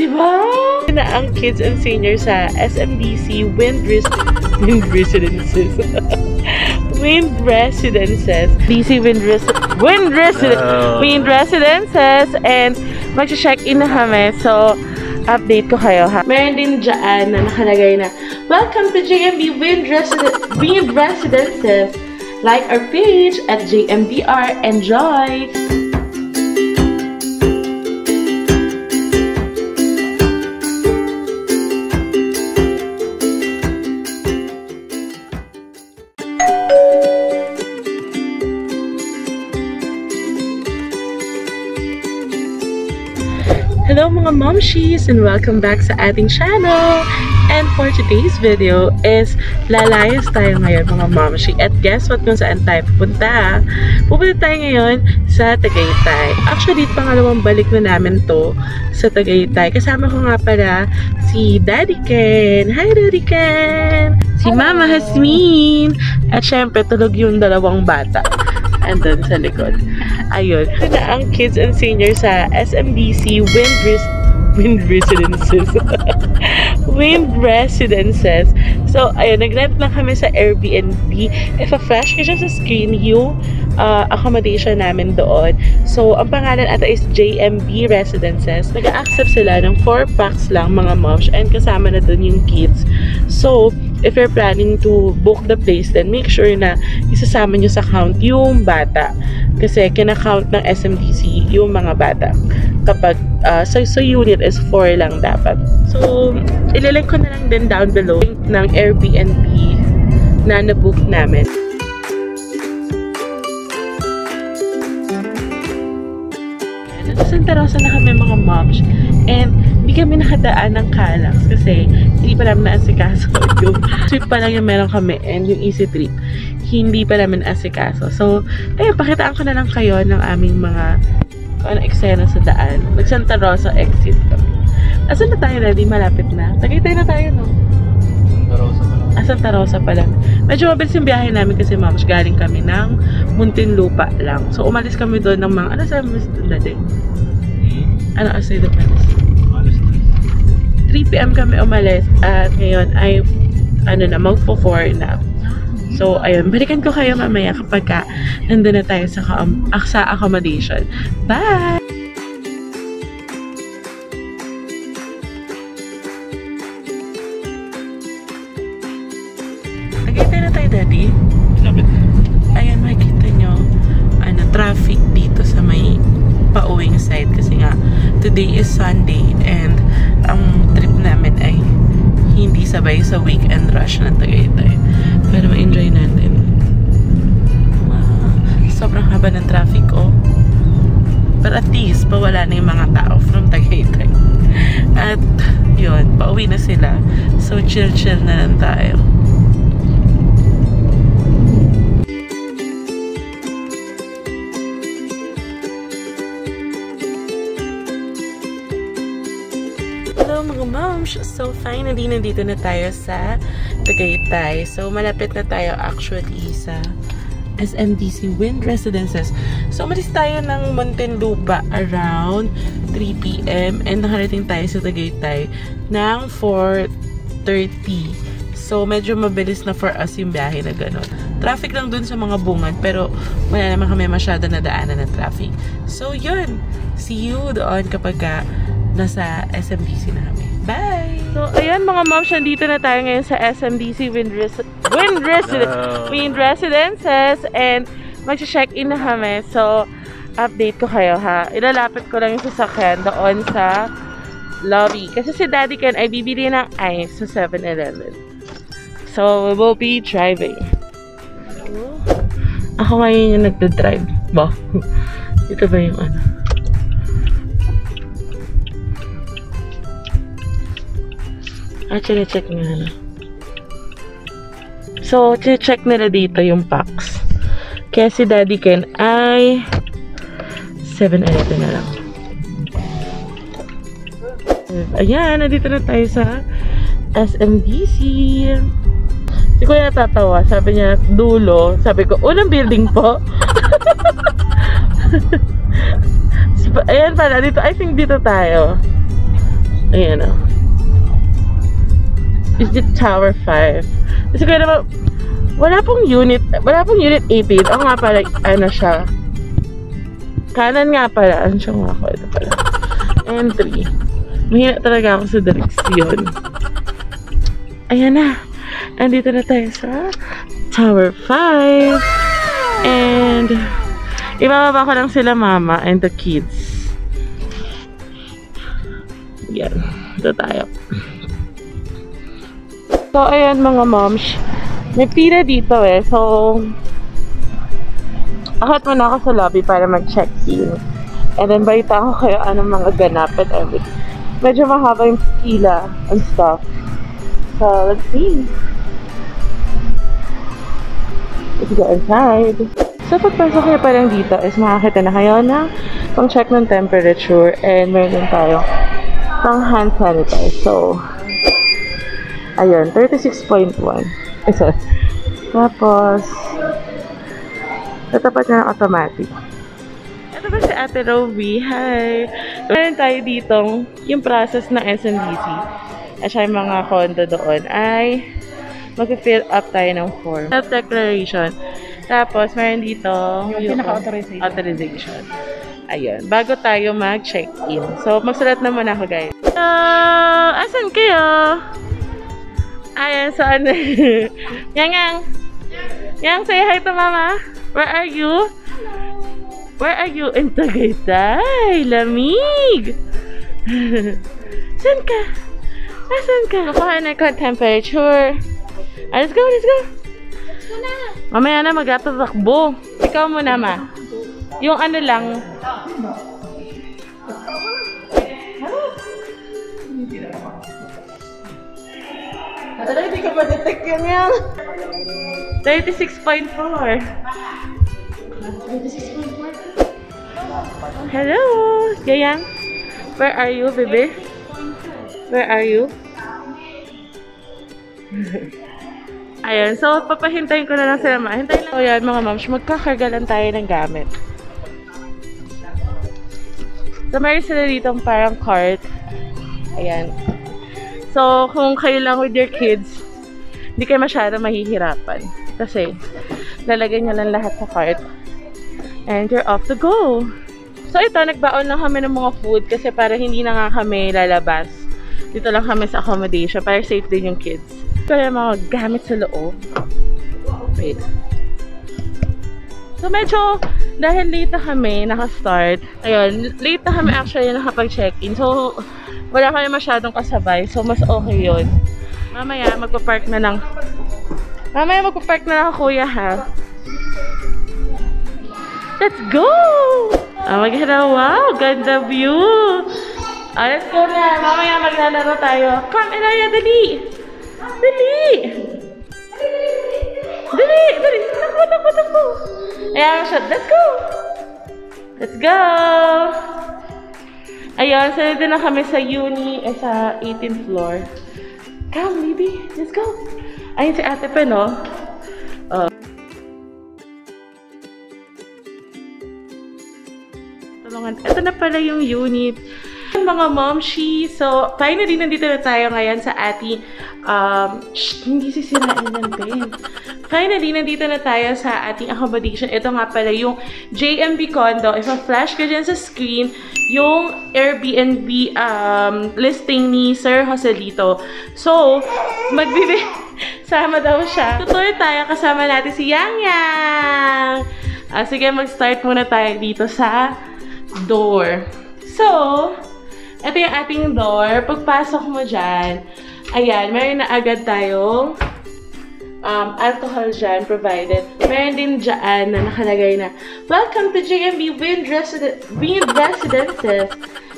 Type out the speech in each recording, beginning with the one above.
Diba? Na ang kids and seniors sa SMDC Wind Residences. Wind Residences. DC Wind Residences. And mag-check-in na kami. So, update ko kayo ha. Meron din dyan na nakalagay na welcome to JMB Wind Residences. Like our page at JMBR. Enjoy! Hello mga momshies and welcome back sa ating channel. And for today's video is lalayas tayo ngayon mga momshi. At guess what kung saan tayo pupunta? Pupunta tayo ngayon sa Tagaytay. Actually, pangalawang balik na namin to sa Tagaytay. Kasama ko nga pala si Daddy Ken. Hi Daddy Ken! Si Mama Hasmin! At syempre, tulog yung dalawang bata. Andun sa likod. Ayun. Ito na ang kids and seniors sa SMDC Wind Residences. Wind Residences. So, ayun. Nag-rent lang kami sa Airbnb. Ipa-flash ko siya sa screen yung accommodation namin doon. So, ang pangalan ata is JMB Residences. Nag-accept sila ng 4 packs lang mga moms and kasama na doon yung kids. So, if you're planning to book the place, then make sure na isasama nyo sa count yung bata. Kasi kina-count ng SMDC yung mga bata. Kapag, so unit is 4 lang dapat. So, ililink ko na lang din down below ng Airbnb na nabook namin. Santa Rosa na kami mga moms. And hindi kami nakadaan ng Calax kasi hindi pa namin naasikaso. Yung trip pa lang yung meron kami and yung easy trip. Hindi pa namin asikaso. So, ayun, pakitaan ko na lang kayo ng aming mga eksena sa daan. Nag-Santa Rosa exit kami. Asan na tayo, Daddy? Malapit na. Tagaytay na tayo, no? Santa Rosa pa lang. Santa Rosa pa lang. Medyo mabilis yung biyahe namin kasi moms, galing kami ng Muntinlupa lang. So, umalis kami doon ng mga, ano sa mas doon, Daddy? Ano asay doon? 3 PM kami umalis at ngayon ay magpo-4 na. So, ayun, balikan ko kayo mamaya kapag nandun na tayo sa accommodation. Bye! Tagaytay na tayo, Daddy. Ayan, makikita nyo traffic dito sa may pauwing side kasi nga today is Sunday and ang trip namin ay hindi sabay sa weekend rush ng Tagaytay. Pero ma-enjoy natin. Wow. Sobrang haba ng traffic, oh. But at least, pawala na yung mga tao from Tagaytay. At, yun, pauwi na sila. So, chill-chill na lang tayo. Hello mga moms! So finally, nandito na tayo sa Tagaytay. So malapit na tayo actually sa SMDC Wind Residences. So umalis tayo ng Muntinlupa around 3 PM and nakarating tayo sa Tagaytay ng 4:30. So medyo mabilis na for us yung biyahe na gano'n. Traffic lang dun sa mga bungad pero wala naman kami masyado na daanan ng traffic. So yun! See you doon kapag nasa SMDC na kami. Bye! So, ayan mga moms, nandito na tayo ngayon sa SMDC Wind Residences and mag-check-in na kami. So, update ko kayo ha. Ilalapit ko lang yung sasakyan doon sa lobby. Kasi si Daddy Ken ay bibili ng ice sa 7-Eleven. So, we will be driving. Ako ngayon yung nagda-drive. Ba? Ito ba yung ano? Check nila. So, check nila dito yung packs. Kaya si Daddy Ken ay 7-Eleven na lang. Ayan, nandito na tayo sa SMDC. Hindi ko na natatawa. Sabi niya, dulo. Sabi ko, unang building po. Ayan pala, dito. I think dito tayo. Ayan o. Is it Tower 5? Kasi kaya naman, wala pong unit 18. Oo nga pala, ano siya. Kanan nga pala. Ano siya nga ako? Ito pala. Entry. Mahina talaga ako sa direksyon. Ayan na. Andito na tayo sa Tower 5. And ibababa ko lang sila mama and the kids. Yan. Ito tayo. So, ayan mga moms. May pila dito eh. So, akit muna ako sa lobby para mag-check-in. And then, balita ko kayo anong mga ganap at everything. Medyo mahaba yung pila and stuff. So, let's see. Let's go inside. So, pagpasok kayo pa lang dito is makakita na kayo na pang-check ng temperature and meron din tayo pang hand sanitize. So, ayun, 36.1. Sorry. Tapos, tatapat na ng automatic. Ito ba si Ate Rovi? Hi! Meron tayo ditong yung process ng SMBC. At siya yung mga condo doon ay mag-fill up tayo ng form. Self-declaration. Tapos, meron dito yung authorization. Ayun. Bago tayo mag-check-in. So, magsulat na muna ako, guys. Asan kayo? Ayan, so ano? Yang. Yang, say hi to mama. Where are you? Where are you? In Tagaytay. Lamig. Saan ka? Asan ka? Kukuha na ko temperature. Let's go, let's go. Mamaya na mag-tatakbo. Ikaw muna, ma. Yung ano lang. Talaga hindi ka ma-detect yun yan. 36.4. 36.4. Hello! Gayang. Where are you, baby? Where are you? Ayun. So, papahintayin ko na lang sila. Hintayin lang. So, yan mga moms. Magkakarga lang tayo ng gamit. So, meron sila dito parang cart. Ayan. So, kung kayo lang with your kids, hindi kayo masyado mahihirapan. Kasi, lalagay nyo lang lahat sa cart. And you're off to go. So, ito, nagbaon lang kami ng mga food kasi para hindi na nga kami lalabas. Dito lang kami sa accommodation para safe din yung kids. Kaya mga gamit sa loob. Wait. So, medyo, dahil late na kami, naka-start. Ayun, late na kami actually nakapag-check-in. So, wala kami masyadong kasabay. So, mas okay yun. Mamaya, magpa-park na lang. Mamaya, magpa-park na lang kuya, ha? Let's go! Mag-hello. Wow, ganda view! Let's go na. Mamaya, maglalaro tayo. Come, Elaya, dali! Dali! Dali! Dali! Takbo! Ayan, shot. Let's go! Let's go! Ayun, so dito na kami sa uni, sa 18th floor. Come, baby. Let's go. Ayun si ate pa, no? Tulungan. Ito na pala yung unit. Mga momshi. So, finally, nandito na tayo ngayon sa ating, hindi sisirain ng pen. Finally, nandito na tayo sa ating accommodation. Ito nga pala yung JMB condo. Ipa-flash ka dyan sa screen yung Airbnb listing ni Sir Joselito. So, sama daw siya. Tutuloy tayo, kasama natin si Yang. Sige, mag-start muna tayo dito sa door. So, ito yung ating door. Pagpasok mo dyan, ayan, meron na agad tayong alcohol dyan provided. Meron din dyan na nakalagay na, "Welcome to JMB Wind Residences.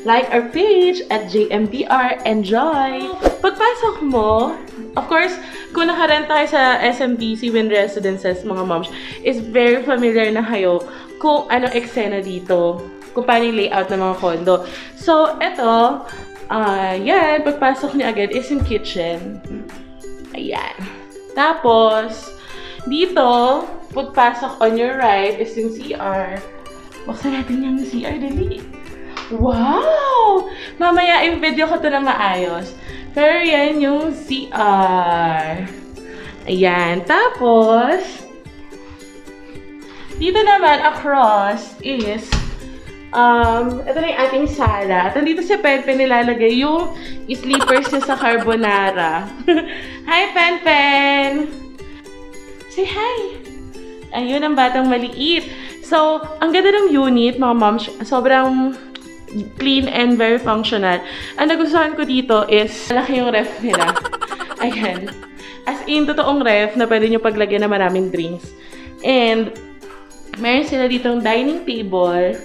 Like our page at JMBR. Enjoy!" Pagpasok mo, of course, kung nakarent tayo sa SMBC Wind Residences, mga moms, is very familiar na kayo kung anong eksena dito. Kung paano yung layout ng mga condo. So, eto, yan, pagpasok niya agad is yung kitchen. Ayan. Tapos, dito, pagpasok on your right is yung CR. Buksan natin yung CR, dali. Wow! Mamaya i-video ko to na maayos. Pero yan yung CR. Ayan. Tapos, dito naman across is, ito na yung ating sala. At nandito si Penpen nilalagay yung sleepers niya sa carbonara. Hi, Penpen! Say hi! Ayun ang batang maliit. So, ang ganda ng unit, mga moms. Sobrang clean and very functional. Ang nagustuhan ko dito is, malaki yung ref nila. Ayan. As in, totoong ref na pwede nyo paglagyan na maraming drinks. And, meron sila ditong dining table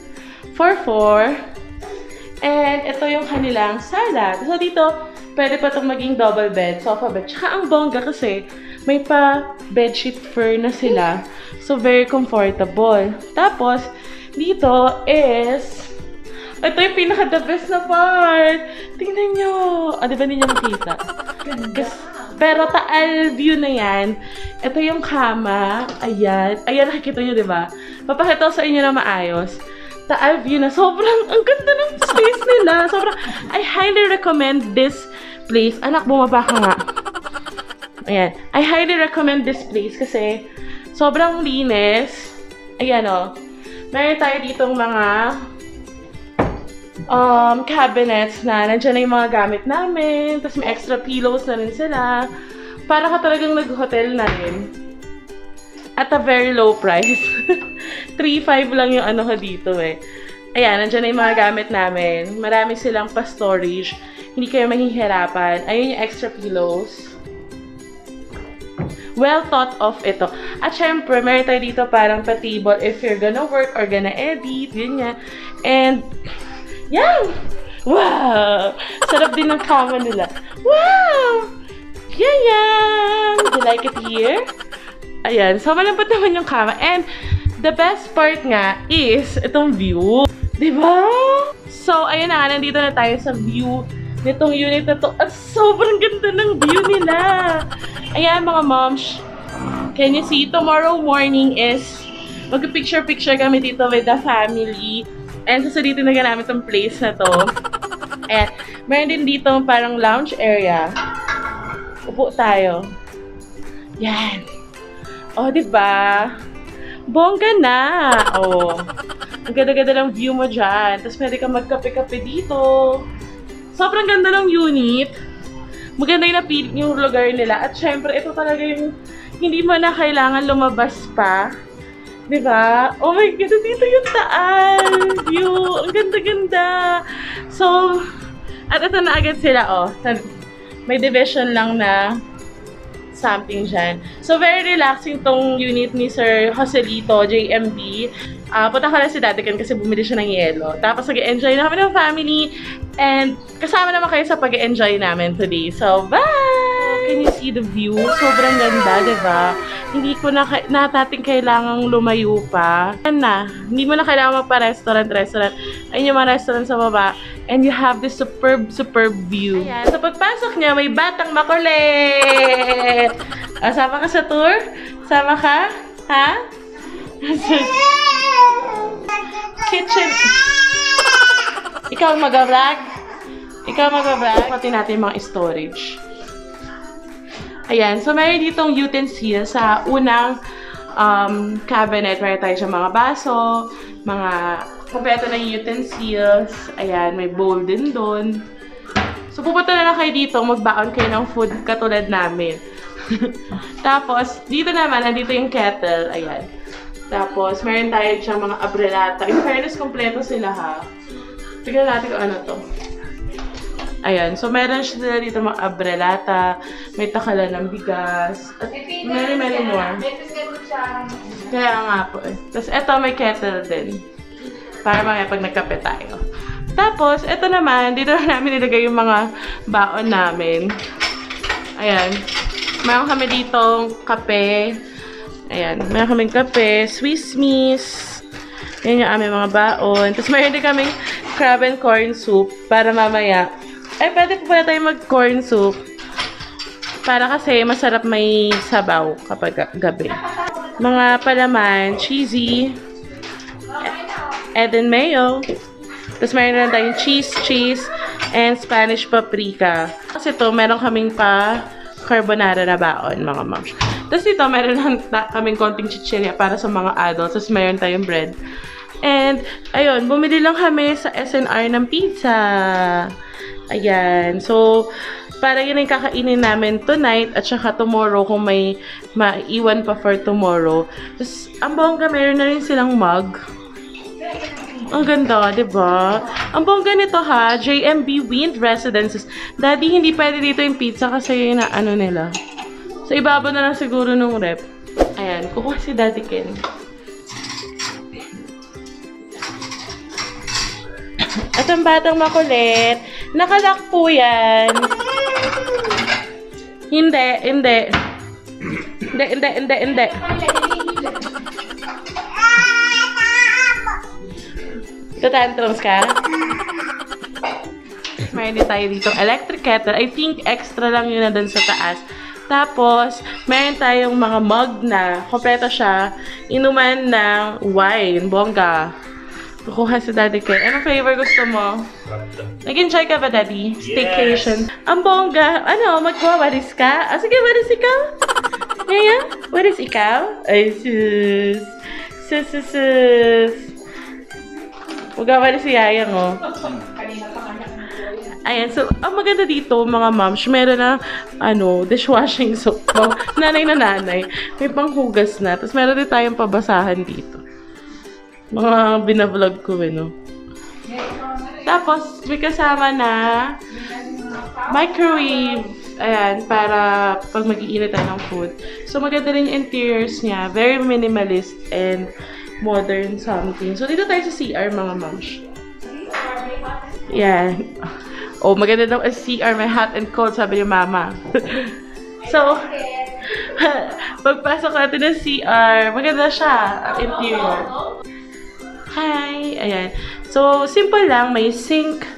for 4. And, ito yung kanilang sala. So, dito, pwede pa itong maging double bed, sofa bed. Tsaka ang bongga kasi, may pa bedsheet fur na sila. So, very comfortable. Tapos, dito is, ito yung pinaka-the best na part. Tingnan nyo. Di ba hindi nyo makita? Pero taal view na yan. Ito yung kama. Ayan. Ayan, nakikita nyo, di ba? Papakita ko sa inyo na maayos. Taal view na. Sobrang, ang ganda ng space nila. Sobrang, I highly recommend this place. Anak, bumaba ka nga. Ayan. I highly recommend this place kasi sobrang linis. Ayan o. Meron tayo ditong mga cabinets na nandiyan na yung mga gamit namin. Tapos may extra pillows na rin sila. Para ka talagang nag-hotel na rin. At a very low price. 3.5 lang yung ano ko dito eh. Ayan, nandiyan na yung mga gamit namin. Marami silang pa-storage. Hindi kayo mahihirapan. Ayun yung extra pillows. Well thought of ito. At syempre, meron tayo dito parang pa-table if you're gonna work or gonna edit, yun yan. And, yan! Wow! Sarap din ng kama nila. Wow! Yan! Do you like it here? Ayan. So, malambot naman yung kama. And, the best part nga is itong view. Diba? So, ayun na nga. Nandito na tayo sa view nitong unit na to. At sobrang ganda ng view nila. Ayan mga moms, can you see, tomorrow morning is mag-picture-picture kami dito with the family. And susuritin na namin itong place na to. And meron din dito parang lounge area. Upo tayo. Yan. O, diba? Bongga na. O, ang ganda-ganda ng view mo dyan. Tapos pwede ka magkape-kape dito. Sobrang ganda ng unit. Maganda yung napili yung lugar nila. At syempre, ito talaga yung hindi mo na kailangan lumabas pa. Diba? Oh my God, dito yung taal. View. Ang ganda-ganda. So, at ito na agad sila, oh. May division lang na something dyan. So, very relaxing tong unit ni Sir Joselito, JMB. Punta ko lang si Daddy Ken kasi bumili siya ng yelo. Tapos, nag-enjoy na kami ng family. And, kasama naman kayo sa pag-enjoy namin today. So, bye! Can you see the view? Sobrang ganda, diba? Hindi ko na natin kailangang lumayo pa. Yan na. Hindi mo na kailangan magpa-restaurant. Ayun yung mga restaurant sa baba. And you have this superb view. Ayan. So, pagpasok niya, may batang makulit! Sama ka sa tour? Sama ka? Ha? Kitchen. Ikaw mag-vlog? Ikaw mag-vlog? Pati natin mga storage. Ayan. So, meron ditong utensils sa unang cabinet. Meron tayo siya mga baso, mga kompleto na yung utensils. Ayan. May bowl din doon. So, pupunta na lang kayo dito. Magbaon kayo ng food katulad namin. Tapos, dito naman, nandito yung kettle. Ayan. Tapos, meron tayo siyang mga abrelata. In fairness, kompleto sila ha. Tignan natin kung ano to. Ayan. So, meron sila dito mga abrelata. May takalan ng bigas. At many more. Kaya nga po eh. Tapos, eto may kettle din. Para mamaya pag nagkape tayo. Tapos, eto naman, dito na namin nilagay yung mga baon namin. Ayan. Meron kami ditong kape. Ayan, meron kaming kape, Swiss Miss. Yan yung aming mga baon. Tapos mayroon din kaming crab and corn soup para mamaya. Ay, pwede po pala tayo mag-corn soup. Para kasi masarap may sabaw kapag gabi. Mga palaman, cheesy, Eden mayo. Tapos meron na tayong cheese, and Spanish paprika. Kasi ito, meron kaming pa carbonara na baon, mga moms. Tapos dito, meron lang kaming konting chichirya para sa mga adults. Tapos meron tayong bread. And, ayun, bumili lang kami sa SNR ng pizza. Ayan. So, para yun yung kakainin namin tonight at saka tomorrow kung may maiwan pa for tomorrow. Tapos, ang bongga, meron na rin silang mug. Ang ganda, diba? Ang bongga nito ha, JMB Wind Residences. Daddy, hindi pwede dito yung pizza kasi yun na ano nila. So, ibaba na lang siguro nung rep. Ayan, kukuha si Daddy Ken. At ang batang makulit, nakalock po yan. Hindi. Tatantrums ka? Mayroon din tayo dito electric kettle. I think extra lang yun na dun sa taas. Tapos, meron tayong mga mug na kompleto siya. Inuman ng wine. Bongga. Kukuha si Daddy Ken. Anong flavor gusto mo? Nag-enjoy ka ba, Daddy? Staycation. Ang bongga. Ano? Magwawalis ka? Ah, sige, walis ikaw? Ngayon? Walis ikaw? Ay, sus. Sus. Magwawalis si Yayang, oh. Ayan, so, ang maganda dito, mga moms, meron na, dishwashing soap. Nanay na nanay. May panghugas na. Tapos meron din tayong pabasahan dito. Mga binavlog ko, no? Tapos, may kasama na microwave. Ayan, para pag mag-iinit tayo ng food. So, maganda rin yung interiors niya. Very minimalist and modern something. So, dito tayo sa CR, mga moms. Yan. Oh, maganda daw ang CR. May hot and cold, sabi ni Mama. So, pagpasok natin ng CR, maganda siya, ang interior. Hi! Ayan. So, simple lang. May sink.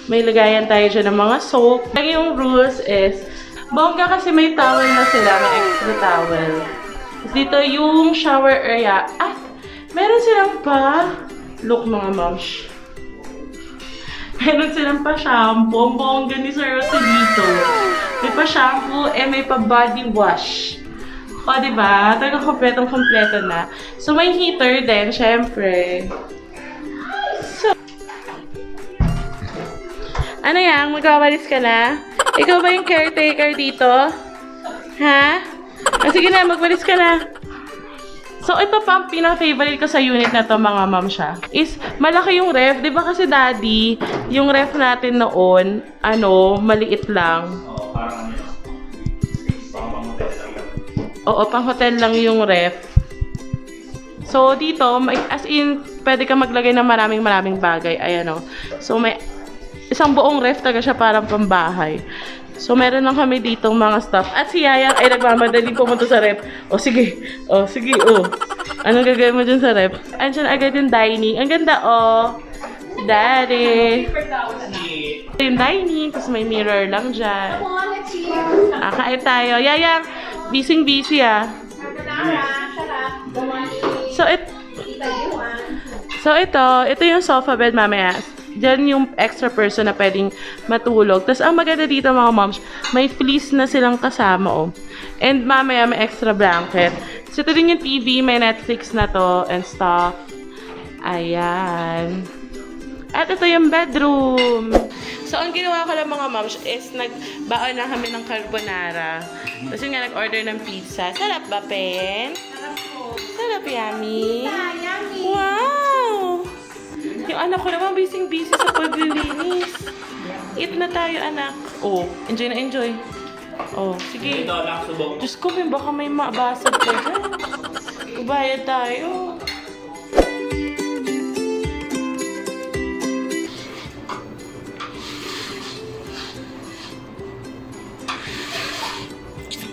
May lagayan tayo dyan ng mga soap. Yung rules is, bongga kasi may towel na sila. May extra towel. Dito yung shower area. Meron silang pa, look mga moms. Meron silang pa shampoo. Ang bongga ni Sir Rosy dito. May pa shampoo, may pa body wash. O, diba? Talagang kompletong-kompleto na. So, may heater din, syempre. So, ano yan? Magwawalis ka na? Ikaw ba yung caretaker dito? Ha? Sige na, magwalis ka na. So, ito pa ang pinaka-favorite ko sa unit na to, mga ma'am siya. Is, malaki yung ref. Diba kasi, Daddy, yung ref natin noon, maliit lang. Oo, parang pang-hotel lang. Oo, pang-hotel lang yung ref. So, dito, as in, pwede ka maglagay ng maraming bagay. Ayan, o. So, may isang buong ref talaga siya parang pambahay. So, meron lang kami ditong mga stuff. At si Yayang ay nagmamadaling pumunta sa ref. O, sige. O, sige, o. Anong gagawin mo dyan sa ref? Andiyan agad yung dining. Ang ganda, o. Daddy. Yung dining. Tapos may mirror lang dyan. Kain tayo. Yayang, busy, ah. So, ito yung sofa bed, mamaya. Diyan yung extra person na pwedeng matulog. Tapos, ang maganda dito, mga moms, may fleece na silang kasama, oh. And mamaya, may extra blanket. So, ito din yung TV, may Netflix na to, and stuff. Ayan. At ito yung bedroom. So, ang ginawa ko lang, mga moms, is nagbaon na kami ng carbonara. Tapos yun nga, nag-order ng pizza. Sarap ba, Pen? Sarap po. Sarap, yummy. Yummy. Wow! Yung anak ko naman, busy sa paglilinis. Eat na tayo, anak. Oh, enjoy na enjoy. Oh, sige. Diyos ko, baka may mabasag ka dyan. Ubayad tayo.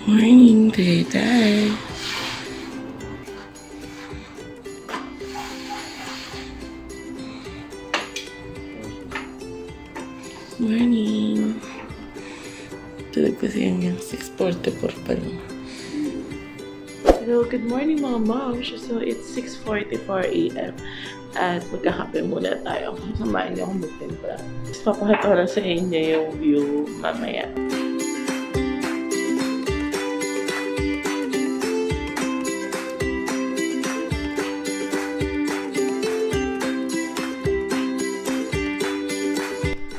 Good morning, Tete. Morning. Tulog kasi yung 6:44 pa lang. Hello, good morning mga moms. So, it's 6:44 a.m. At magkakape muna tayo. Samahin niyo akong magtimpla. Papakita ko na sa inyo yung view mamaya.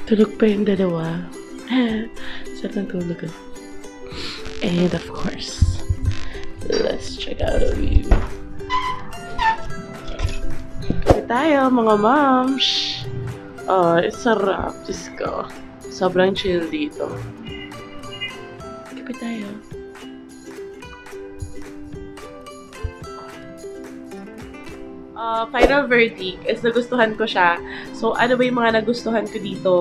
Tulog pa yung dalawa. Sarap ng tulog. And of course, let's check out the view. Kape tayo mga moms. Oh, sarap. Diyos ko. Sobrang chill dito. Kape tayo. Final verdict is nagustuhan ko siya. So, ano ba yung mga nagustuhan ko dito?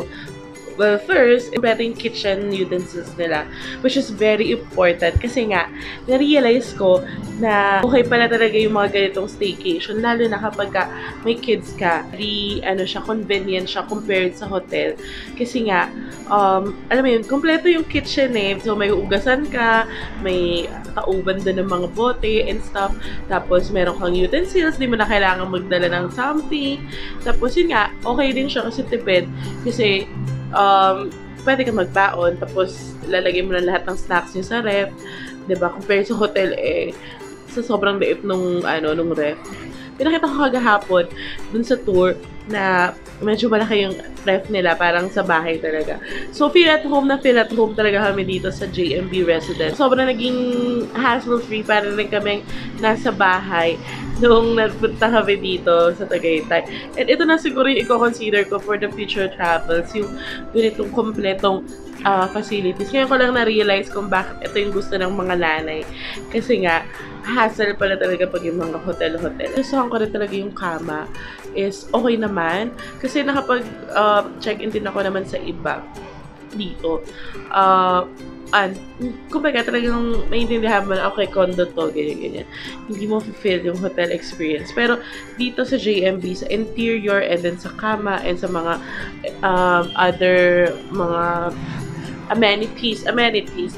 Well, first, better yung kitchen utensils nila, which is very important kasi nga, na-realize ko na okay pala talaga yung mga ganitong staycation, lalo na kapag may kids ka. Very, convenient siya compared sa hotel. Kasi nga, alam mo yun, kompleto yung kitchen eh. So, may ugasan ka, may tauban doon ng mga bote and stuff. Tapos, meron kang utensils, di mo na kailangan magdala ng something. Tapos, yun nga, okay din siya kasi tipid. Kasi, pwede ka magbaon, tapos lalagay mo na lahat ng snacks niyo sa ref. Diba? Compared sa hotel, sa sobrang liit nung ref. Pinakita ko kagahapon dun sa tour na medyo malaki yung ref nila, parang sa bahay talaga. So, feel at home talaga kami dito sa JMB Residence. Sobrang naging hassle-free, para rin kami nasa bahay nung nagpunta kami dito sa Tagaytay. And ito na siguro yung i-consider ko for the future travels, yung ganitong kompletong facilities. Ngayon ko lang na-realize kung bakit ito yung gusto ng mga nanay. Kasi nga, hassle pala talaga pag yung mga hotel-hotel. Gustuhan ko rin talaga yung kama is okay naman. Kasi nakapag-check-in din ako naman sa iba dito. Kumbaga talagang maintindihan mo na, okay, condo to, ganyan. Hindi mo feel yung hotel experience. Pero dito sa JMB, sa interior, and then sa kama, and sa mga other mga amenities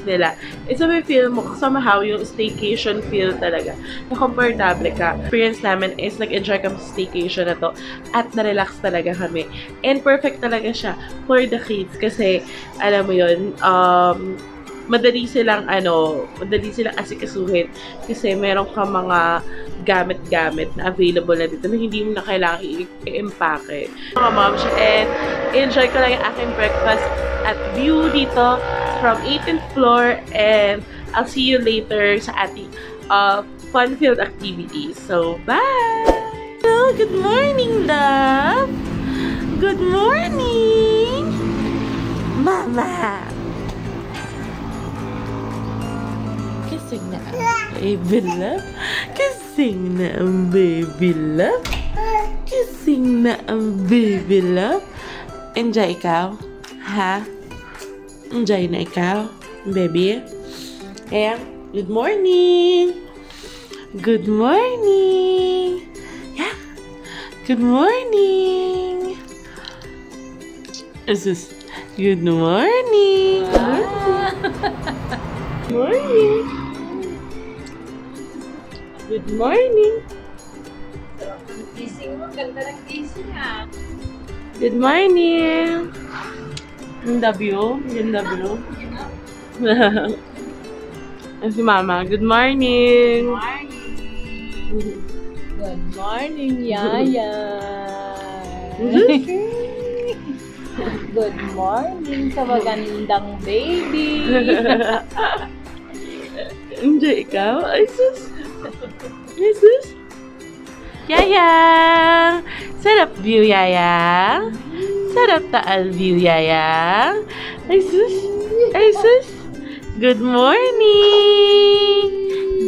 nila, it's a feel mo somehow yung staycation feel talaga na komportable ka. Experience namin is nag-enjoy kami sa staycation na to at na-relax talaga kami, and perfect talaga siya for the kids kasi alam mo yun, madali silang asikasuhin kasi meron ka mga gamit-gamit na available na dito na hindi mo na kailangan i-empake. Mga moms, and enjoy ko lang yung aking breakfast at view dito from 18th floor, and I'll see you later sa ating fun-filled activities. So, bye! Hello, good morning, love! Good morning! Mama! Kissing na ang baby love. Kissing na ang baby love. Kissing na ang baby love. Enjoy ikaw? Ha? Enjoy na ikaw? Baby? Ayan. Good morning. Good morning. Yeah. Good morning. Is this? Good morning. Morning. Good morning. Gising mo, ganda ng gising ha. Good morning. Ganda view. Ganda view. Si Mama. Good morning. Good morning, Yaya. Good morning sa magandang baby. Enjoy ikaw? Ay, sus. Ay, sus. Yaya! Sarap view, Yaya. Sarap taal view, Yaya. Ay, sus. Ay, sus. Good morning.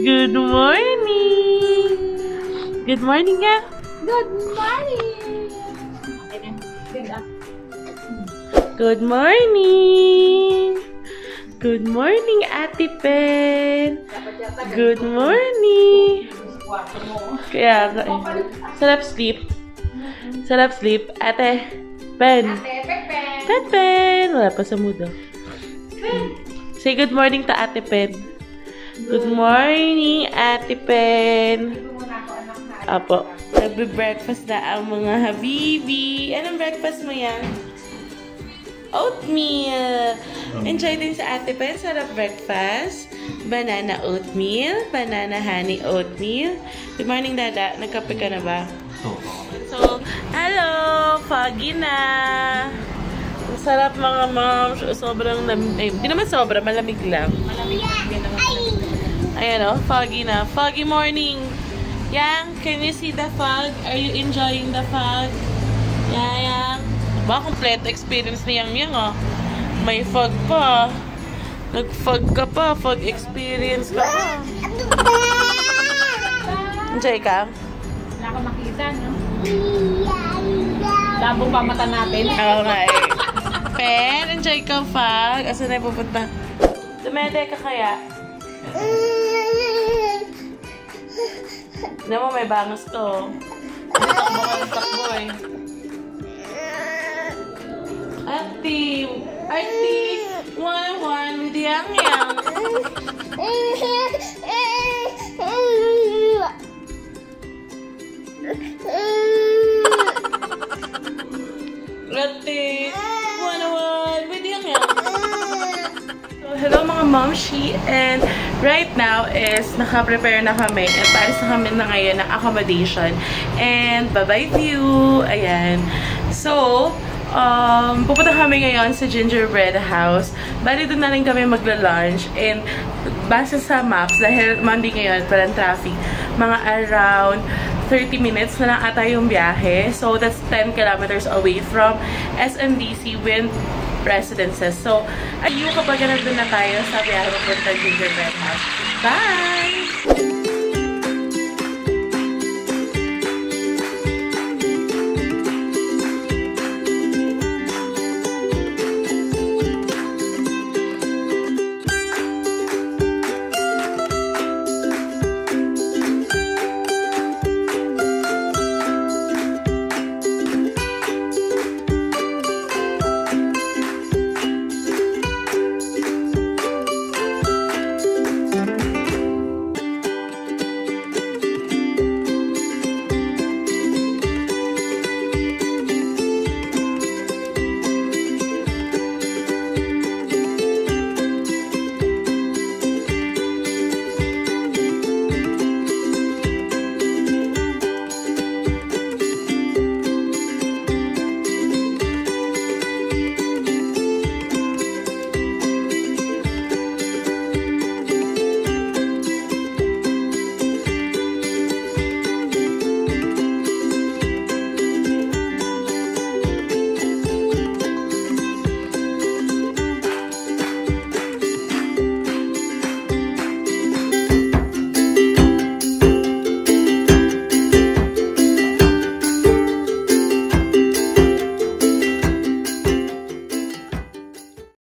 Good morning. Good morning, ya. Good morning. Good morning. Good morning, Ate Pen. Good morning. Kaya, sarap sleep. Sarap sleep. Ate Pen. Ate Pen. Wala pa sa mood, oh. Say good morning to Ate Pen. Good morning, Ate Pen. Apo. Nagbe-breakfast na ang mga habibi. Anong breakfast mo yan? Oatmeal! Enjoy din sa ate pa. Sarap breakfast. Banana oatmeal. Banana honey oatmeal. Good morning, Dada. Nagkape ka na ba? So, hello! Foggy na! Ang sarap mga moms. Sobrang lamig. Hindi naman sobra. Malamig lang. Malamig din naman. Ayan o. Foggy na. Foggy morning. Yang, can you see the fog? Are you enjoying the fog? Yang. Ba, kompleto experience ni Yang oh. May fog pa. Nag-fog ka pa. Fog experience ka pa. Enjoy ka? Wala ka makita, no? Labo pa mata natin. Oo nga eh. Pen, enjoy ka fog. Asa na pupunta? Dumede ka kaya? Hindi mo, may bangas to. Takbo ka ng takbo eh. Artie! One-on-one with Yang Yang. Artie! One-on-one with Yang Yang. Hello mga momshi, and right now is naka-prepare na kami at paalis na kami na ngayon ng accommodation and bye-bye view. Ayan. So, pupunta kami ngayon sa Gingerbread House. Bali doon na rin kami magla-lunch, and base sa maps, dahil Monday ngayon, parang traffic, mga around 30 minutes na lang ata yung biyahe. So, that's 10 kilometers away from SMDC Wind Residences. So, ayun kapag nandun na tayo sa biyahe papunta Gingerbread House. Bye!